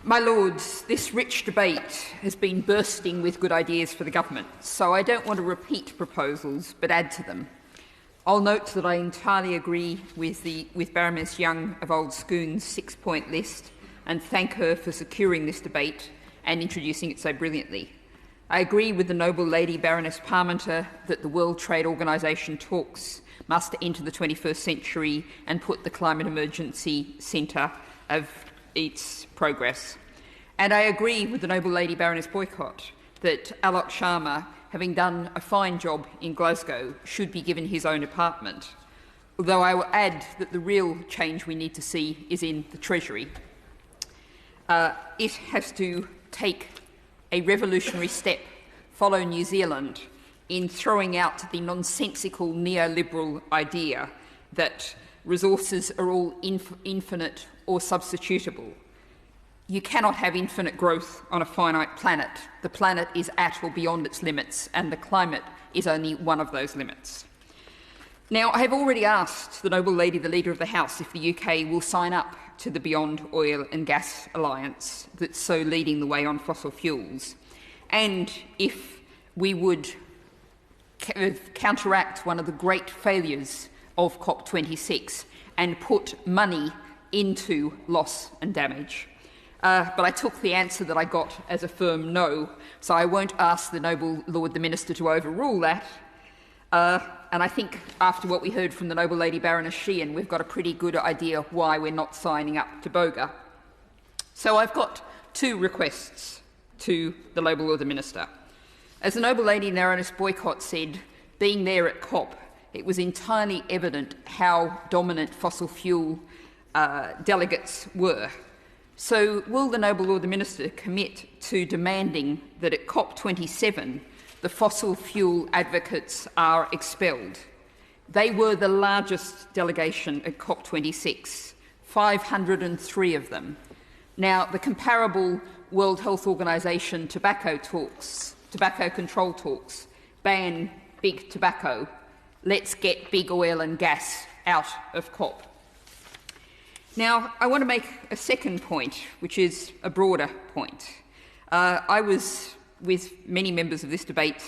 My Lords, this rich debate has been bursting with good ideas for the government, so I don't want to repeat proposals but add to them. I'll note that I entirely agree with Baroness Young of Old Scoone's 6-point list and thank her for securing this debate and introducing it so brilliantly. I agree with the noble lady Baroness Parmenter that the World Trade Organisation talks must enter the 21st century and put the climate emergency centre of its progress. And I agree with the noble lady Baroness Boycott that Alok Sharma, having done a fine job in Glasgow, should be given his own apartment, although I will add that the real change we need to see is in the Treasury. It has to take a revolutionary step, follow New Zealand, in throwing out the nonsensical neoliberal idea that resources are all infinite or substitutable. You cannot have infinite growth on a finite planet. The planet is at or beyond its limits, and the climate is only one of those limits. Now, I have already asked the noble lady, the Leader of the House, if the UK will sign up to the Beyond Oil and Gas Alliance that's so leading the way on fossil fuels, and if we would counteract one of the great failures of COP26 and put money into loss and damage. But I took the answer that I got as a firm no, so I won't ask the noble Lord the Minister to overrule that. And I think after what we heard from the noble lady Baroness Sheehan, we've got a pretty good idea why we're not signing up to BOGA. So I've got two requests to the noble Lord the Minister. As the noble lady Baroness Boycott said, being there at COP, it was entirely evident how dominant fossil fuel delegates were. So will the noble Lord the Minister commit to demanding that at COP27 the fossil fuel advocates are expelled? They were the largest delegation at COP26, 503 of them. Now, the comparable World Health Organization tobacco control talks, ban big tobacco. Let's get big oil and gas out of COP. Now, I want to make a second point, which is a broader point. I was with many members of this debate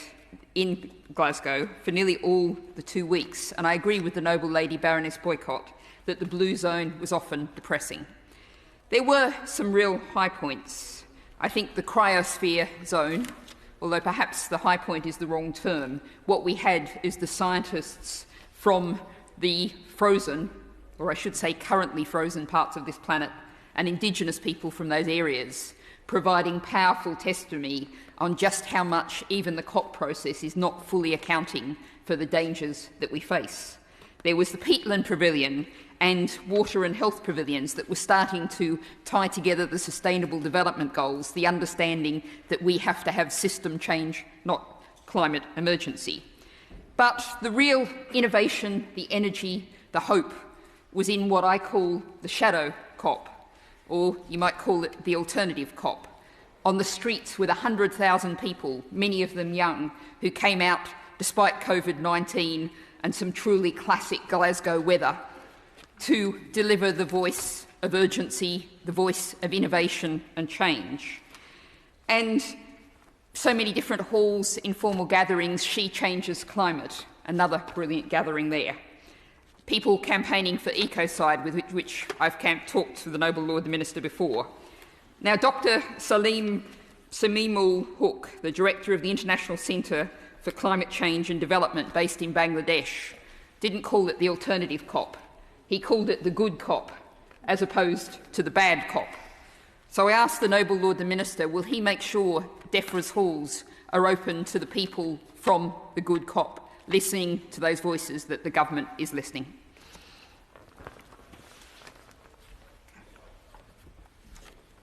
in Glasgow for nearly all the 2 weeks, and I agree with the noble lady Baroness Boycott that the blue zone was often depressing. There were some real high points. I think the cryosphere zone, although perhaps the high point is the wrong term, what we had is the scientists from the frozen, or I should say currently frozen parts of this planet, and Indigenous people from those areas, providing powerful testimony on just how much even the COP process is not fully accounting for the dangers that we face. There was the peatland pavilion and water and health pavilions that were starting to tie together the Sustainable Development Goals, the understanding that we have to have system change, not climate emergency. But the real innovation, the energy, the hope was in what I call the shadow COP, or you might call it the alternative COP, on the streets with 100,000 people, many of them young, who came out despite COVID-19 and some truly classic Glasgow weather to deliver the voice of urgency, the voice of innovation and change. And so many different halls, informal gatherings, She Changes Climate, another brilliant gathering there. People campaigning for ecocide, with which I've talked to the noble Lord the Minister before. Now, Dr. Salim Samimul Hook, the director of the International Centre for Climate Change and Development based in Bangladesh, didn't call it the alternative COP. He called it the good COP, as opposed to the bad COP. So I asked the noble Lord the Minister, will he make sure DEFRA's halls are open to the people from the good COP, listening to those voices that the government is listening?